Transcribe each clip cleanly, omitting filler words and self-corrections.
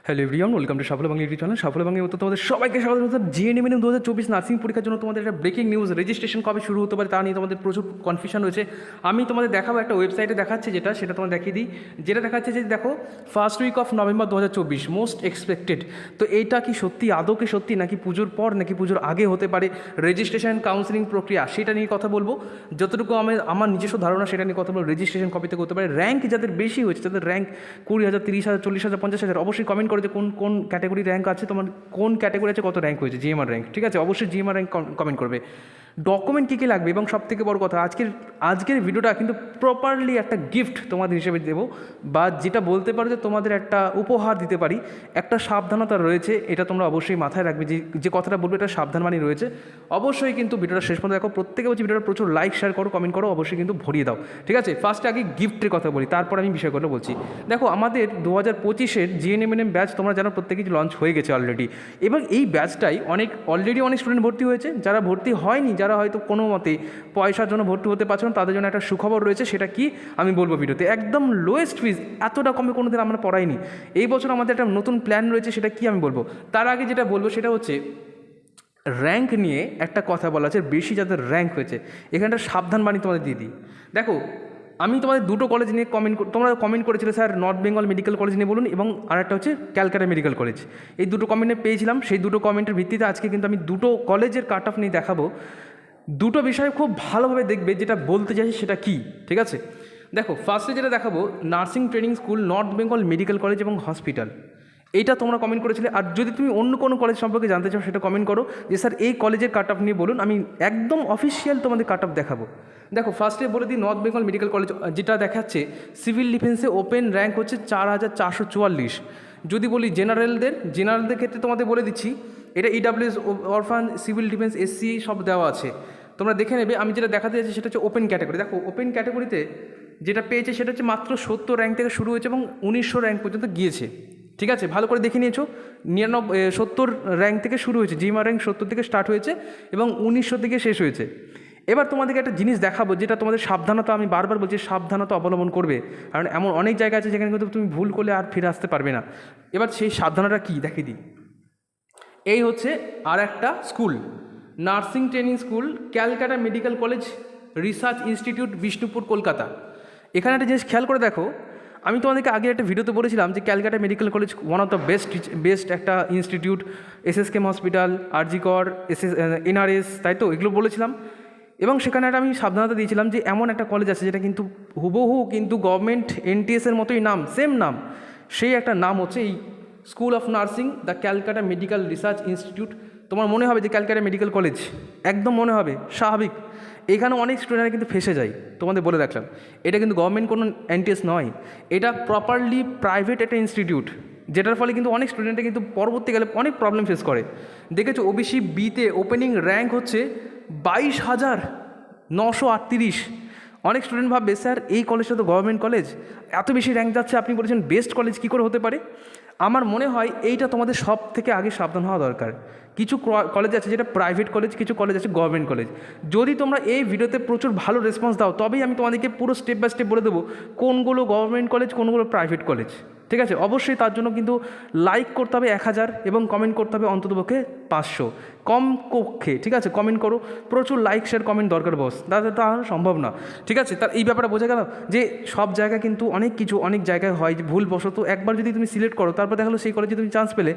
Hello everyone, welcome to সাফল্য Bangla YouTube channel. সাফল্য বাংলা মতো তোমাদের সবাইকে স্বাগত। জিএনএম 2024 নার্সিং পরীক্ষার জন্য তোমাদের একটা ব্রেকিং নিউজ, রেজিস্ট্রেশন কবে শুরু হতে পারে তা নিয়ে তোমাদের প্রচুর কনফিউশন রয়েছে। আমি তোমাদের দেখাবো, একটা ওয়েবসাইটে দেখাচ্ছে সেটা তোমাদের দেখিয়ে দিই। যেটা দেখাচ্ছে যে দেখো, first week of November 2024 most expected. তো এইটা কি সত্যি, আদৌ কি সত্যি, নাকি পুজোর পর নাকি পুজোর আগে হতে পারে রেজিস্ট্রেশন কাউন্সিলিং প্রক্রিয়া, সেটা নিয়ে কথা বলবো। যতটুকু আমার নিজস্ব ধারণা সেটা নিয়ে কথা বলবো। রেজিস্ট্রেশন কবে থেকে হতে পারে, র্যাঙ্ক যাদের বেশি হয়েছে, যাদের র্যাঙ্ক 20,000, 30,000, 40,000, 50,000, অবশ্যই কমেন্ট করে যে কোন কোন ক্যাটাগরি র্যাঙ্ক আছে, তোমার কোন ক্যাটাগরি আছে, কত র্যাঙ্ক হয়েছে, জিএমআর র্যাঙ্ক। ঠিক আছে, অবশ্যই জিএমআর র্যাঙ্ক কমেন্ট করবে। ডকুমেন্ট কী কী লাগবে, এবং সবথেকে বড় কথা, আজকের ভিডিওটা কিন্তু প্রপারলি একটা গিফট তোমাদের হিসেবে দেবো, বা যেটা বলতে পারো যে তোমাদের একটা উপহার দিতে পারি। একটা সাবধানতা রয়েছে, এটা তোমরা অবশ্যই মাথায় রাখবে। যে কথাটা বলবো এটা সাবধানবাণী রয়েছে। অবশ্যই কিন্তু ভিডিওটা শেষ পর্যন্ত দেখো। প্রত্যেকে বলছি ভিডিওটা প্রচুর লাইক, শেয়ার করো, কমেন্ট করো, অবশ্যই কিন্তু ভরিয়ে দাও। ঠিক আছে, ফার্স্টে আগে গিফটের কথা বলি, তারপর আমি বিষয়গুলো বলছি। দেখো, আমাদের 2025-এর জিএনএমএনএম ব্যাচ তোমরা জানো প্রত্যেকেই লঞ্চ হয়ে গেছে অলরেডি, এবং এই ব্যাচটাই অলরেডি অনেক স্টুডেন্ট ভর্তি হয়েছে। যারা ভর্তি হয়নি, যারা হয়তো কোনো মতে পয়সার জন্য ভর্তি হতে পারছে না, তাদের জন্য একটা সুখবর রয়েছে। সেটা কি আমি বলবো ভিডিওতে। একদম লোয়েস্ট ফিজ, এতটা কমে কোনো দিন আমরা পড়াইনি। এই বছর আমাদের একটা নতুন প্ল্যান রয়েছে, সেটা কি আমি বলবো। তার আগে যেটা বলবো সেটা হচ্ছে র্যাঙ্ক নিয়ে একটা কথা বলা আছে। বেশি যাদের র্যাঙ্ক হয়েছে, এখানটা সাবধান বাণী তোমাদের দিয়ে দিই। দেখো, আমি তোমাদের দুটো কলেজ নিয়ে তোমরা কমেন্ট করেছিলে, sir north Bengal medical college নিয়ে বলুন, এবং আরেকটা হচ্ছে ক্যালকাটা মেডিকেল কলেজ। এই দুটো কমেন্টে পেয়েছিলাম। সেই দুটো কমেন্টের ভিত্তিতে আজকে কিন্তু আমি দুটো কলেজের কাট অফ নিয়ে দেখাবো। দুটো বিষয় খুব ভালোভাবে দেখবে, যেটা বলতে চাইছি সেটা কি। ঠিক আছে, দেখো, ফার্স্টে যেটা দেখাবো, nursing training school, north Bengal medical college এবং হসপিটাল। এইটা তোমরা কমেন্ট করেছিলে। আর যদি তুমি অন্য কোনো কলেজ সম্পর্কে জানতে চাও, সেটা কমেন্ট করো যে স্যার এই কলেজের কাট অফ নিয়ে বলুন, আমি একদম অফিসিয়াল তোমাদের কাট অফ দেখাবো। দেখো, ফার্স্টে বলে দিই, নর্থ বেঙ্গল মেডিকেল কলেজ যেটা দেখাচ্ছে, সিভিল ডিফেন্সে ওপেন র্যাঙ্ক হচ্ছে 4,444। যদি বলি জেনারেলদের ক্ষেত্রে তোমাদের বলে দিচ্ছি, এটা ইডাব্লিউএস, অরফান, সিভিল ডিফেন্স, এসসি সব দেওয়া আছে, তোমরা দেখে নেবে। আমি যেটা দেখাতে চাইছি সেটা হচ্ছে ওপেন ক্যাটাগরি। দেখো, ওপেন ক্যাটাগরিতে যেটা পেয়েছে সেটা হচ্ছে মাত্র 70 র্যাঙ্ক থেকে শুরু হয়েছে এবং 1900 র্যাঙ্ক পর্যন্ত গিয়েছে। ঠিক আছে, ভালো করে দেখে নিয়েছো। 70 র্যাঙ্ক থেকে শুরু হয়েছে, জিএমআর র্যাঙ্ক 70 থেকে স্টার্ট হয়েছে এবং 1900 থেকে শেষ হয়েছে। এবার তোমাদেরকে একটা জিনিস দেখাবো, যেটা তোমাদের সাবধানতা, আমি বারবার বলছি সাবধানতা অবলম্বন করবে, কারণ এমন অনেক জায়গা আছে যেখানে কিন্তু তুমি ভুল করলে আর ফিরে আসতে পারবে না। এবার সেই সাবধানতা কী দেখিয়ে দিই। এই হচ্ছে আর একটা school, nursing training school, Calcutta medical college research institute, Bishnupur, Kolkata. এখানে একটা জিনিস খেয়াল করে দেখো, আমি তোমাদেরকে আগে একটা ভিডিওতে বলেছিলাম যে Calcutta medical college one of the best একটা ইনস্টিটিউট। এসএসকেএম হসপিটাল, আরজি কর, এনআরএস, তাই তো, এগুলো বলেছিলাম। এবং সেখানে একটা আমি সাবধানতা দিয়েছিলাম যে এমন একটা কলেজ আছে যেটা কিন্তু হুবহু কিন্তু গভর্নমেন্ট এনটিএসের মতোই নাম, সেম নাম। সেই একটা নাম হচ্ছে এই school of nursing, the Calcutta medical research institute. তোমার মনে হবে যে ক্যালকাটা মেডিকেল কলেজ, একদম মনে হবে, স্বাভাবিক। এখানে অনেক স্টুডেন্টরা কিন্তু ফেসে যায়, তোমাদের বলে রাখলাম। এটা কিন্তু গভর্নমেন্ট কোনো এনটিএস নয়, এটা প্রপারলি প্রাইভেট একটা ইনস্টিটিউট, যেটার ফলে কিন্তু অনেক স্টুডেন্টরা কিন্তু পরবর্তীকালে অনেক প্রবলেম ফেস করে। দেখেছো, ওবিসি বিতে ওপেনিং র্যাঙ্ক হচ্ছে 22,938। অনেক স্টুডেন্ট ভাববে, স্যার এই কলেজটা তো গভর্নমেন্ট কলেজ, এত বেশি র্যাঙ্ক যাচ্ছে, আপনি বলেছেন বেস্ট কলেজ, কী করে হতে পারে? আমার মনে হয় এইটা তোমাদের সব থেকে আগে সাবধান হওয়া দরকার। কিছু কলেজ আছে যেটা প্রাইভেট কলেজ, কিছু কলেজ আছে গভর্নমেন্ট কলেজ। যদি তোমরা এই ভিডিওতে প্রচুর ভালো রেসপন্স দাও, তবেই আমি তোমাদেরকে পুরো স্টেপ বাই স্টেপ বলে দেবো কোনগুলো গভর্নমেন্ট কলেজ, কোনগুলো প্রাইভেট কলেজ। ঠিক আছে, অবশ্যই তার জন্য কিন্তু লাইক করতে হবে 1000 এবং কমেন্ট করতে হবে অন্ততপক্ষে 500 কম কক্ষে। ঠিক আছে, কমেন্ট করো, প্রচুর লাইক, শেয়ার, কমেন্ট দরকার বস, তাদের তা সম্ভব না। ঠিক আছে, তার এই ব্যাপারটা বোঝা গেল যে সব জায়গায় কিন্তু অনেক জায়গায় হয় যে ভুলবশত একবার যদি তুমি সিলেক্ট করো, তারপর দেখা হলো সেই কলেজে তুমি চান্স পেলে,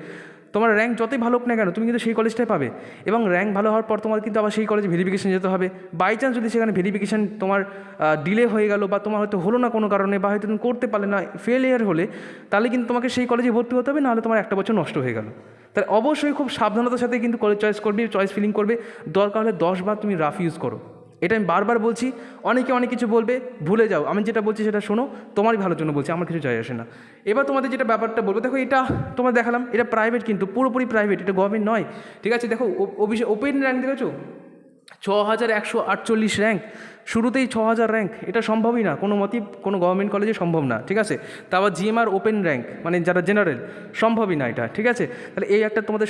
তোমার র্যাঙ্ক যতই ভালো হোক না কেন, তুমি কিন্তু সেই কলেজটাই পাবে। এবং র্যাঙ্ক ভালো হওয়ার পর তোমার কিন্তু আবার সেই কলেজে ভেরিফিকেশন যেতে হবে। বাই চান্স যদি সেখানে ভেরিফিকেশান তোমার ডিলে হয়ে গেল, বা তোমার হয়তো হলো না কোনো কারণে, বা হয়তো তুমি করতে পারলে না, ফেলিয়ার হলে, তাহলে কিন্তু তোমাকে সেই কলেজে ভর্তি হতে হবে, নাহলে তোমার একটা বছর নষ্ট হয়ে গেল। তাহলে অবশ্যই খুব সাবধানতার সাথে কিন্তু কলেজ চয়েস করবে, চয়েস ফিলিং করবে। দরকার হলে 10 বার তুমি রাফ ইউজ করো, এটা আমি বারবার বলছি। অনেকে অনেক কিছু বলবে, ভুলে যাও, আমি যেটা বলছি সেটা শোনো, তোমারই ভালোর জন্য বলছি, আমার কিছু যায় আসে না। এবার তোমাদের যেটা ব্যাপারটা বলবো, দেখো এটা তোমার দেখালাম, এটা প্রাইভেট, কিন্তু পুরোপুরি প্রাইভেট, এটা গভর্নমেন্ট নয়। ঠিক আছে, দেখো ওপেন র্যাঙ্ক দেখেছো, 6,148 র্যাঙ্ক, শুরুতেই 6,000 র্যাঙ্ক, এটা সম্ভবই না, কোনো মতেই কোনো গভর্নমেন্ট কলেজে সম্ভব না। ঠিক আছে, তা আবার জিএমআর ওপেন র্যাঙ্ক, মানে যারা জেনারেল, সম্ভবই না এটা। ঠিক আছে, তাহলে এই একটা তোমাদের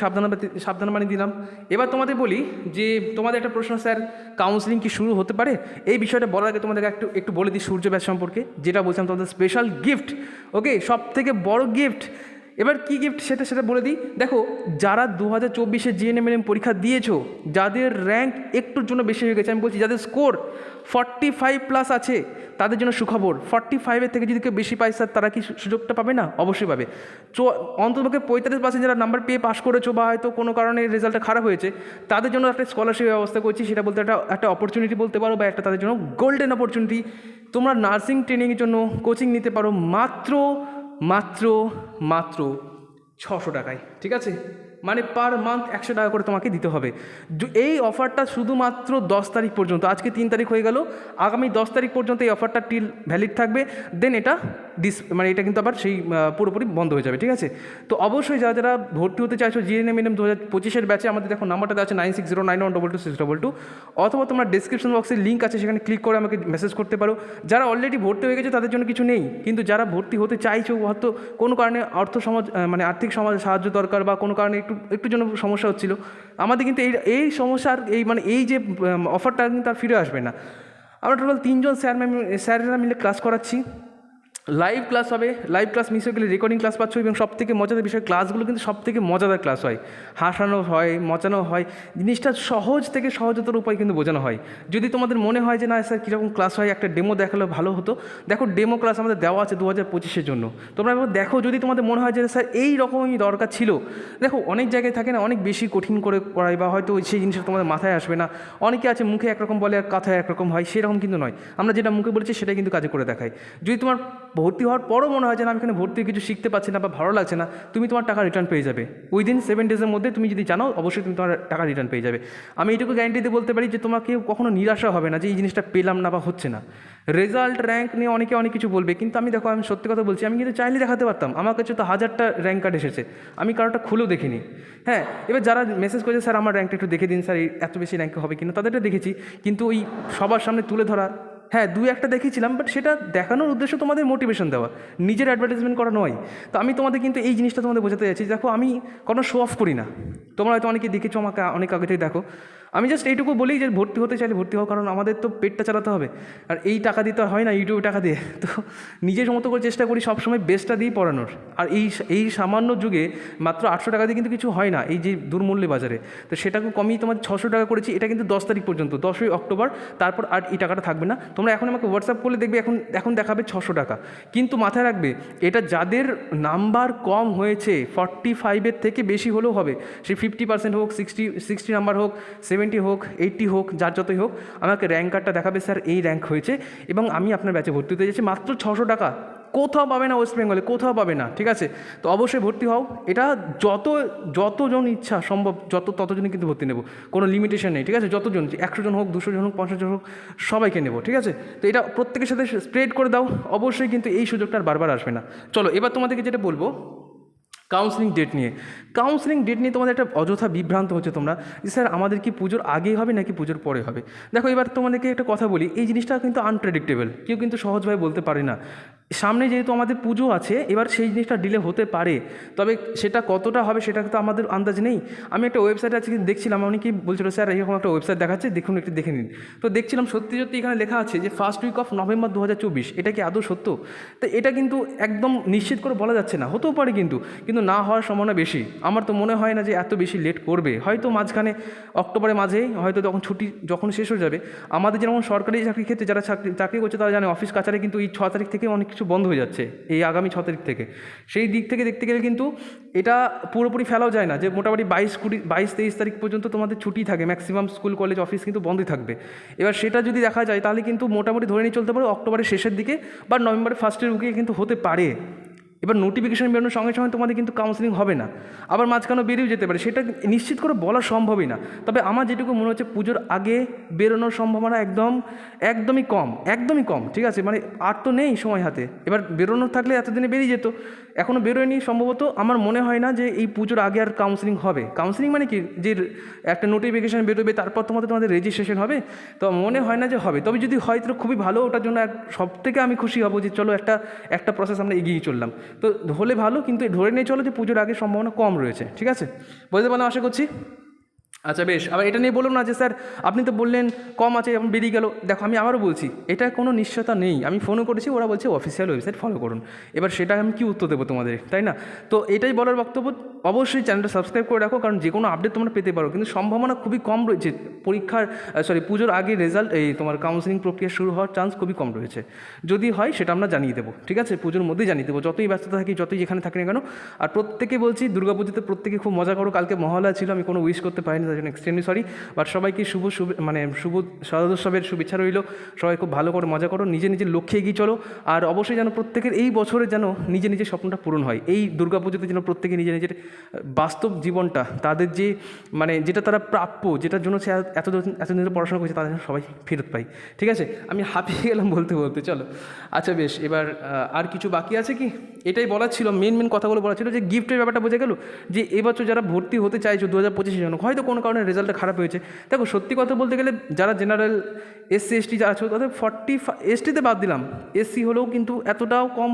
সাবধানবাণী দিলাম। এবার তোমাদের বলি যে তোমাদের একটা প্রশ্ন, স্যার কাউন্সিলিং কি শুরু হতে পারে? এই বিষয়টা বলার আগে তোমাদেরকে একটু বলে দিই সূর্য ব্যাচ সম্পর্কে, যেটা বলছিলাম তোমাদের স্পেশাল গিফট। ওকে, সব থেকে বড় গিফট এবার কী গিফট সেটা বলে দিই। দেখো, যারা 2024-এ জিএনএম পরীক্ষা দিয়েছো, যাদের র্যাঙ্ক একটুর জন্য বেশি হয়ে গেছে, আমি বলছি যাদের স্কোর 45+ আছে, তাদের জন্য সুখবর। 45-এর থেকে যদি কেউ বেশি পায় স্যার, তারা কি সুযোগটা পাবে না? অবশ্যই পাবে। অন্ততপক্ষে 45% যারা নাম্বার পেয়ে পাস করেছো বা হয়তো কোনো কারণে রেজাল্টটা খারাপ হয়েছে, তাদের জন্য একটা স্কলারশিপের ব্যবস্থা করছি। সেটা বলতে একটা অপরচুনিটি বলতে পারো, বা একটা তাদের জন্য গোল্ডেন অপরচুনিটি। তোমরা নার্সিং ট্রেনিংয়ের জন্য কোচিং নিতে পারো মাত্র মাত্র মাত্র 600 টাকায়, ঠিক আছে? মানে পার মান্থ 100 টাকা করে তোমাকে দিতে হবে। এই অফারটা শুধুমাত্র 10 তারিখ পর্যন্ত। আজকে 3 তারিখ হয়ে গেল, আগামী 10 তারিখ পর্যন্ত এই অফারটা টিল ভ্যালিড থাকবে। দেন এটা মানে এটা কিন্তু আবার সেই পুরোপুরি বন্ধ হয়ে যাবে, ঠিক আছে? তো অবশ্যই যারা যারা ভর্তি হতে চাইছো জিএনএম 2025-এর ব্যাচে, আমাদের দেখো নাম্বারটা আছে 9609122622, অথবা তোমার ডিসক্রিপশন বক্সে লিঙ্ক আছে, সেখানে ক্লিক করে আমাকে মেসেজ করতে পারো। যারা অলরেডি ভর্তি হয়ে গেছে তাদের জন্য কিছু নেই, কিন্তু যারা ভর্তি হতে চাইছো, হয়তো কোনো কারণে মানে আর্থিক সাহায্য দরকার, বা কোনো কারণে একটু জন্য সমস্যা হচ্ছিল, আমাদের কিন্তু এই সমস্যার এই যে অফারটা কিন্তু আর ফিরে আসবে না। আমরা টোটাল 3 জন স্যারেরা মিলে ক্লাস করাচ্ছি। লাইভ ক্লাস হবে, লাইভ ক্লাস মিস হয়ে গেলে রেকর্ডিং ক্লাস পাচ্ছ, এবং সবথেকে মজাদার বিষয়, ক্লাসগুলো কিন্তু সবথেকে মজাদার ক্লাস হয়, হাসানো হয়, মজানো হয়, জিনিসটা সহজ থেকে সহজতর উপায় কিন্তু বোঝানো হয়। যদি তোমাদের মনে হয় যে না স্যার কীরকম ক্লাস হয়, একটা ডেমো দেখালে ভালো হতো, দেখো ডেমো ক্লাস আমাদের দেওয়া আছে 2025-এর জন্য। তোমরা দেখো, যদি তোমাদের মনে হয় যে স্যার এই রকমই দরকার ছিল, দেখো অনেক জায়গায় থাকে না অনেক বেশি কঠিন করে পড়ায়, বা হয়তো সেই জিনিসটা তোমাদের মাথায় আসবে না। অনেকে আছে মুখে একরকম বলে আর কথায় একরকম হয়, সেরকম কিন্তু নয়। আমরা যেটা মুখে বলেছি সেটাই কিন্তু কাজে করে দেখাই। যদি তোমার ভর্তি হওয়ার পরও মনে হয় যে না আমি এখানে ভর্তি কিছু শিখতে পারছি না বা ভালো লাগছে না, তুমি তোমার টাকা রিটার্ন পেয়ে যাবে উইদিন 7 ডেজের মধ্যে। তুমি যদি জানো, অবশ্যই তুমি তোমার টাকা রিটার্ন পেয়ে যাবে। আমি এইটুকু গ্যারান্টি দিয়ে বলতে পারি যে তোমাকে কখনো নিরাশা হবে না যে এই জিনিসটা পেলাম না বা হচ্ছে না। রেজাল্ট র্যাঙ্ক নিয়ে অনেকে অনেক কিছু বলবে, কিন্তু আমি দেখো, আমি সত্যি কথা বলছি, আমি কিন্তু চাইলে দেখাতে পারতাম। আমার কাছে তো 1000টা র্যাঙ্ক কার্ড এসেছে, আমি কারোটা খুলেও দেখিনি। হ্যাঁ, এবার যারা মেসেজ করেছে স্যার আমার র্যাঙ্কটা একটু দেখে দিন স্যার, এত বেশি র্যাঙ্ক হবে কিনা, তাদেরটা দেখেছি, কিন্তু ওই সবার সামনে তুলে ধরা, হ্যাঁ 2-1টা দেখিয়েছিলাম, বাট সেটা দেখানোর উদ্দেশ্য তোমাদের মোটিভেশন দেওয়া, নিজের অ্যাডভার্টাইজমেন্ট করা নয়। তো আমি তোমাদের কিন্তু এই জিনিসটা তোমাদের বোঝাতে চাইছি, দেখো আমি কোনো শো অফ করি না। তোমরা হয়তো অনেকে দেখেছো আমাকে অনেক আগে থেকে দেখো, আমি জাস্ট এইটুকু বলি যে ভর্তি হতে চাইলে ভর্তি হও, কারণ আমাদের তো পেটটা চালাতে হবে, আর এই টাকা দিতে হয় না ইউটিউবে টাকা দিয়ে। তো নিজের মতো করে চেষ্টা করি সবসময় বেস্টটা দিয়ে পড়ানোর। আর এই সামান্য যুগে মাত্র 800 টাকা দিয়ে কিন্তু কিছু হয় না, এই যে দুর্মূল্যে বাজারে। তো সেটাকে কমিয়ে তোমাদের 600 টাকা করেছি, এটা কিন্তু 10 তারিখ পর্যন্ত, 10ই অক্টোবর, তারপর আর এই টাকাটা থাকবে না। তোমরা এখন আমাকে হোয়াটসঅ্যাপ করলে দেখবে এখন দেখাবে 600 টাকা, কিন্তু মাথায় রাখবে এটা যাদের নাম্বার কম হয়েছে, 45-এর থেকে বেশি হলেও হবে, সেই 50% হোক, 60 নাম্বার হোক, 70 হোক, 80 হোক, যার যতই হোক, আমাকে র্যাঙ্ক কার্ডটা দেখাবে স্যার এই র্যাঙ্ক হয়েছে, এবং আমি আপনার ব্যাচে ভর্তি হতে যাচ্ছি। মাত্র 600 টাকা, কোথাও পাবে না, ওয়েস্ট বেঙ্গলে কোথাও পাবে না, ঠিক আছে? তো অবশ্যই ভর্তি হও। এটা যতজন ইচ্ছা সম্ভব ততজনই কিন্তু ভর্তি নেব, কোনো লিমিটেশন নেই, ঠিক আছে? যতজন, 100 জন হোক, 200 জন হোক, 50 জন হোক, সবাইকে নেব, ঠিক আছে? তো এটা প্রত্যেকের সাথে স্প্রেড করে দাও, অবশ্যই কিন্তু এই সুযোগটা আর বারবার আসবে না। চলো এবার তোমাদেরকে যেটা বলবো, কাউন্সিলিং ডেট নিয়ে তোমাদের একটা অযথা বিভ্রান্ত হচ্ছে তোমরা, যে স্যার আমাদের কি পুজোর আগেই হবে নাকি পুজোর পরে হবে? দেখো, এবার তোমাদেরকে একটা কথা বলি, এই জিনিসটা কিন্তু আনপ্রেডিক্টেবল, কেউ কিন্তু সহজভাবে বলতে পারে না। সামনে যেহেতু আমাদের পুজো আছে, এবার সেই জিনিসটা ডিলে হতে পারে, তবে সেটা কতটা হবে সেটা তো আমাদের আন্দাজ নেই। আমি একটা ওয়েবসাইট আজকে দেখছিলাম, অনেকেই বলছিল স্যার এরকম একটা ওয়েবসাইট দেখাচ্ছে, দেখুন একটু দেখে নিন। তো দেখছিলাম সত্যি এখানে লেখা আছে যে ফার্স্ট উইক অফ নভেম্বর 2024। এটা কি আদৌ সত্য? তো এটা কিন্তু একদম নিশ্চিত করে বলা যাচ্ছে না, হতেও পারে কিন্তু না হওয়ার সম্ভাবনা বেশি। আমার তো মনে হয় না যে এত বেশি লেট করবে, হয়তো মাঝখানে অক্টোবরের মাঝে হয়তো ছুটি যখন শেষ হয়ে যাবে। আমাদের যেমন সরকারি চাকরির ক্ষেত্রে যারা চাকরি করছে তারা জানে অফিস কাছারি কিন্তু এই 6 তারিখ থেকে অনেক কিছু বন্ধ হয়ে যাচ্ছে, এই আগামী 6 তারিখ থেকে। সেই দিক থেকে দেখতে গেলে কিন্তু এটা পুরোপুরি ফেলাও যায় না যে মোটামুটি 22-23 তারিখ পর্যন্ত তোমাদের ছুটি থাকে, ম্যাক্সিমাম স্কুল কলেজ অফিস কিন্তু বন্ধই থাকবে। এবার সেটা যদি দেখা যায় তাহলে কিন্তু মোটামুটি ধরে নিয়ে চলতে পারে অক্টোবরের শেষের দিকে বা নভেম্বরের ফার্স্টের উইকে কিন্তু হতে পারে। এবার নোটিফিকেশন বেরোনোর সঙ্গে সঙ্গে তোমাদের কিন্তু কাউন্সিলিং হবে না, আবার মাঝখানেও বেরিয়েও যেতে পারে, সেটা নিশ্চিত করে বলা সম্ভবই না। তবে আমার যেটুকু মনে হচ্ছে পুজোর আগে বেরোনোর সম্ভাবনা একদমই কম, ঠিক আছে? মানে আর তো নেই সময় হাতে, এবার বেরোনোর থাকলে এতদিনে বেরিয়ে যেত, এখনও বেরোয়নি সম্ভবত। আমার মনে হয় না যে এই পুজোর আগে আর কাউন্সিলিং হবে। কাউন্সিলিং মানে কি, যে একটা নোটিফিকেশান বেরোবে তারপর তোমাদের রেজিস্ট্রেশন হবে, তো মনে হয় না যে হবে। তবে যদি হয় তো খুবই ভালো, ওটার জন্য সব থেকে আমি খুশি হব যে চলো একটা প্রসেস আমরা এগিয়ে চললাম। তো হলে ভালো, কিন্তু ধরে নিয়ে চলো যে পুজোর আগে সম্ভাবনা কম রয়েছে, ঠিক আছে? বুঝতে পারলাম আশা করছি। আচ্ছা বেশ, আবার এটা নিয়ে বলুন না যে স্যার আপনি তো বললেন কম আছে এখন বেরিয়ে গেল। দেখো আমি আবারও বলছি, এটা কোনো নিশ্চয়তা নেই। আমি ফোনও করেছি, ওরা বলছে অফিসিয়াল ওয়েবসাইট ফলো করুন। এবার সেটা আমি কী উত্তর দেবো তোমাদের, তাই না? তো এটাই বলার বক্তব্য। অবশ্যই চ্যানেলটা সাবস্ক্রাইব করে রাখো, কারণ যে কোনো আপডেট তোমরা পেতে পারো, কিন্তু সম্ভাবনা খুবই কম রয়েছে। পরীক্ষার পুজোর আগে রেজাল্ট তোমার কাউন্সেলিং প্রক্রিয়া শুরু হওয়ার চান্স খুবই কম রয়েছে। যদি হয় সেটা আমরা জানিয়ে দেবো, ঠিক আছে? পুজোর মধ্যেই জানিয়ে দেবো, যতই ব্যস্ততা থাকি, যতই যেখানে থাকি না কেন। আর প্রত্যেকে বলছি, দুর্গাপুজোতে প্রত্যেকে খুব মজা করো। কালকে মহালয়া ছিল, আমি কোনো উইশ করতে পারিনি, তার জন্য এক্সট্রিমলি সরি। বাট সবাইকে শুভ শারদোৎসবের শুভেচ্ছা রইল। সবাই খুব ভালো করে মজা করো, নিজে নিজের লক্ষ্যে এগিয়ে চলো। আর অবশ্যই যেন প্রত্যেকের এই বছরে যেন নিজে নিজের স্বপ্নটা পূরণ হয়। এই দুর্গাপুজোতে যেন প্রত্যেকে নিজের নিজের বাস্তব জীবনটা, তাদের যে যেটা তারা প্রাপ্য, যেটার জন্য সে এতদিন ধরে পড়াশোনা করছে, তাদের সবাই ফেরত পাই। ঠিক আছে, আমি হাঁপিয়ে গেলাম বলতে বলতে। চলো আচ্ছা বেশ, এবার আর কিছু বাকি আছে কি? এটাই বলার ছিল, মেন কথাগুলো বলা ছিল। যে গিফটের ব্যাপারটা বোঝা গেল, যে এবছর যারা ভর্তি হতে চাইছো 2025-এর জন্য, হয়তো কোনো কারণে রেজাল্টটা খারাপ হয়েছে। দেখো সত্যি কথা বলতে গেলে, যারা জেনারেল SC ST যারা আছে তাদের 45, STতে বাদ দিলাম, SC হলেও কিন্তু এতটাও কম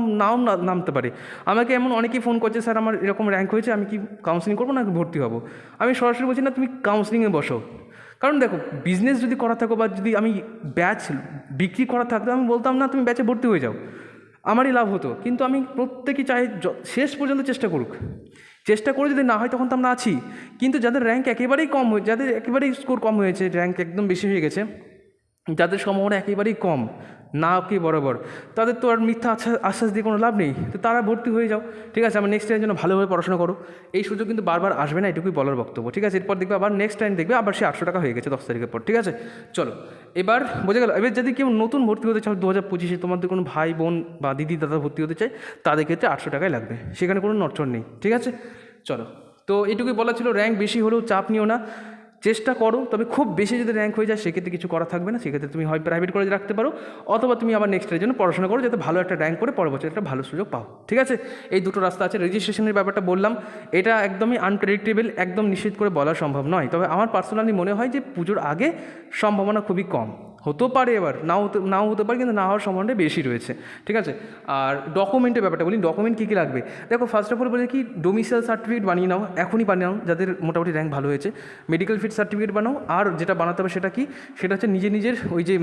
নামতে পারে। আমাকে এমন অনেকেই ফোন করছে, স্যার আমার এরকম র্যাঙ্ক হয়েছে, আমি কি কাউন্সেলিং করবো না ভর্তি হবো? আমি সরাসরি বলছি না, তুমি কাউন্সেলিংয়ে বসো। কারণ দেখো, বিজনেস যদি করা থাকো, বা যদি আমি ব্যাচ বিক্রি করা থাকতো, আমি বলতাম না তুমি ব্যাচে ভর্তি হয়ে যাও, আমারই লাভ হতো। কিন্তু আমি প্রত্যেকেই চাই শেষ পর্যন্ত চেষ্টা করে যদি না হয়, তখন তো আমরা আছি। কিন্তু যাদের র্যাঙ্ক একেবারেই কম হয়েছে, যাদের একেবারেই স্কোর কম হয়েছে, র্যাঙ্ক একদম বেশি হয়ে গেছে, যাদের সম্ভাবনা একেবারেই কম, না কি বরাবর, তাদের তো আর মিথ্যা আশ্বাস দিয়ে কোনো লাভ নেই। তো তারা ভর্তি হয়ে যাও, ঠিক আছে? আমার নেক্সট টাইমের জন্য ভালোভাবে পড়াশোনা করো। এই সুযোগ কিন্তু বারবার আসবে না, এটুকুই বলার বক্তব্য, ঠিক আছে? এরপর দেখবে আবার নেক্সট টাইম দেখবে আবার সে 800 টাকা হয়ে গেছে 10 তারিখের পর, ঠিক আছে? চলো, এবার বোঝা গেল। এবার যদি কেউ নতুন ভর্তি হতে চাও 2025-এ, তোমাদের কোনো ভাই বোন বা দিদি দাদা ভর্তি হতে চায়, তাদের ক্ষেত্রে 800 টাকাই লাগবে, সেখানে কোনো নড়চড় নেই, ঠিক আছে? চলো, তো এটুকুই বলা ছিল। র্যাঙ্ক বেশি হলেও চাপ নিও না, চেষ্টা করো। তবে খুব বেশি যদি র্যাঙ্ক হয়ে যায়, সেক্ষেত্রে কিছু করা থাকবে না। সেক্ষেত্রে তুমি হয় প্রাইভেট কলেজে রাখতে পারো, অথবা তুমি আবার নেক্সট ইয়ারের জন্য পড়াশোনা করো, যাতে ভালো একটা র্যাঙ্ক করে পরের বছর একটা ভালো সুযোগ পাও, ঠিক আছে? এই দুটো রাস্তা আছে। রেজিস্ট্রেশনের ব্যাপারটা বললাম, এটা একদমই আনপ্রেডিক্টেবল, একদম নিশ্চিত করে বলা সম্ভব নয়। তবে আমার পার্সোনালি মনে হয় যে পুজোর আগে সম্ভাবনা খুবই কম। হতেও পারে, এবার নাও হতে পারে, কিন্তু না হওয়ার সম্ভাবনাটা বেশি রয়েছে, ঠিক আছে? আর ডকুমেন্টের ব্যাপারটা বলি, ডকুমেন্ট কী কী লাগবে? দেখো, ফার্স্ট অফ অল বলে কি, ডোমিসাইল সার্টিফিকেট বানিয়ে নাও, এখনই বানিয়ে নাও যাদের মোটামুটি র্যাঙ্ক ভালো হয়েছে। মেডিকেল ফিট সার্টিফিকেট বানাও। আর যেটা বানাতে হবে সেটা কি, সেটা হচ্ছে নিজের ওই যে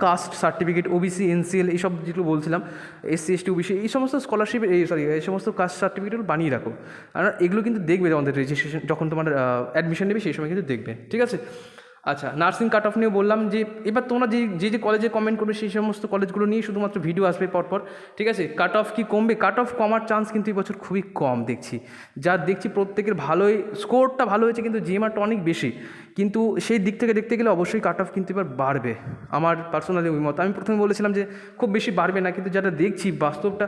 কাস্ট সার্টিফিকেট, OBC NCL এইসব যেগুলো বলছিলাম, SC ST OBC এই সমস্ত স্কলারশিপ, এই সমস্ত কাস্ট সার্টিফিকেটগুলো বানিয়ে রাখো। আর এগুলো কিন্তু দেখবে আমাদের রেজিস্ট্রেশন, যখন তোমার অ্যাডমিশন নেবে সেই সময় কিন্তু দেখবে, ঠিক আছে? আচ্ছা, নার্সিং কাট অফ নিয়েও বললাম যে এবার তোমরা যে কলেজে কমেন্ট করবে, সেই সমস্ত কলেজগুলো নিয়ে শুধুমাত্র ভিডিও আসবে পরপর, ঠিক আছে? কাট অফ কি কমবে? কাট অফ কমার চান্স কিন্তু এই বছর খুবই কম দেখছি। যা দেখছি প্রত্যেকের ভালোই স্কোরটা ভালো হয়েছে, কিন্তু GMRটা অনেক বেশি। কিন্তু সেই দিক থেকে দেখতে গেলে অবশ্যই কাট অফ কিন্তু এবার বাড়বে, আমার পার্সোনালি অভিমত। আমি প্রথমে বলেছিলাম যে খুব বেশি বাড়বে না, কিন্তু যেটা দেখছি বাস্তবটা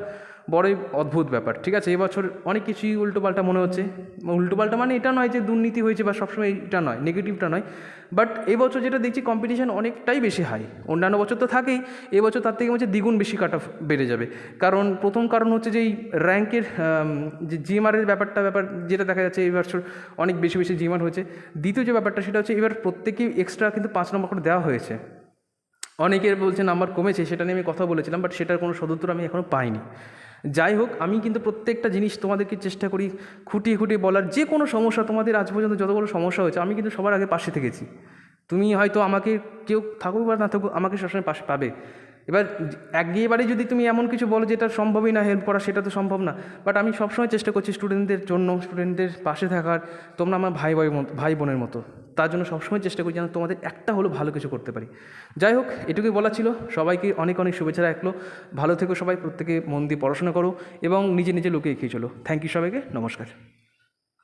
বড়ই অদ্ভুত ব্যাপার, ঠিক আছে? এবছর অনেক কিছুই উল্টোপাল্টা মনে হচ্ছে। উল্টোপাল্টা মানে এটা নয় যে দুর্নীতি হয়েছে বা সবসময় এটা নয়, নেগেটিভটা নয়, বাট এবছর যেটা দেখছি কম্পিটিশন অনেকটাই বেশি হাই। অন্যান্য বছর তো থাকেই, এবছর তার থেকে হচ্ছে দ্বিগুণ বেশি কাট অফ বেড়ে যাবে। প্রথম কারণ হচ্ছে যে এই র্যাঙ্কের যে GMRের ব্যাপার যেটা দেখা যাচ্ছে এই বছর অনেক বেশি GMR হয়েছে। দ্বিতীয় যে ব্যাপারটা সেটা হচ্ছে এবার প্রত্যেকেই এক্সট্রা কিন্তু 5 নম্বর করে দেওয়া হয়েছে। অনেকের বলছে নাম্বার কমেছে, সেটা নিয়ে আমি কথা বলেছিলাম, বাট সেটার কোনো সদুত্তর আমি এখনও পাইনি। যাই হোক, আমি কিন্তু প্রত্যেকটা জিনিস তোমাদেরকে চেষ্টা করি খুঁটিয়ে বলার। যে কোনো সমস্যা, তোমাদের আজ পর্যন্ত যত বড় সমস্যা হয়েছে, আমি কিন্তু সবার আগে পাশে থেকেছি। তুমি হয়তো আমাকে, কেউ থাকুক বা না থাকুক, আমাকে সবসময় পাশে পাবে। এবার একেবারে যদি তুমি এমন কিছু বলো যেটা সম্ভবই না হেল্প করা, সেটা তো সম্ভব না। বাট আমি সবসময় চেষ্টা করছি স্টুডেন্টদের জন্য, স্টুডেন্টদের পাশে থাকার। তোমরা আমার ভাই বোনের মতো, তার জন্য সবসময় চেষ্টা করি যেন তোমাদের একটা হলো ভালো কিছু করতে পারি। যাই হোক, এটুকুই বলা ছিল। সবাইকে অনেক শুভেচ্ছা রাখলো। ভালো থেকো সবাই, প্রত্যেকে মন দিয়ে পড়াশোনা করো এবং নিজে লুকিয়ে এগিয়ে চলো। থ্যাংক ইউ সবাইকে, নমস্কার।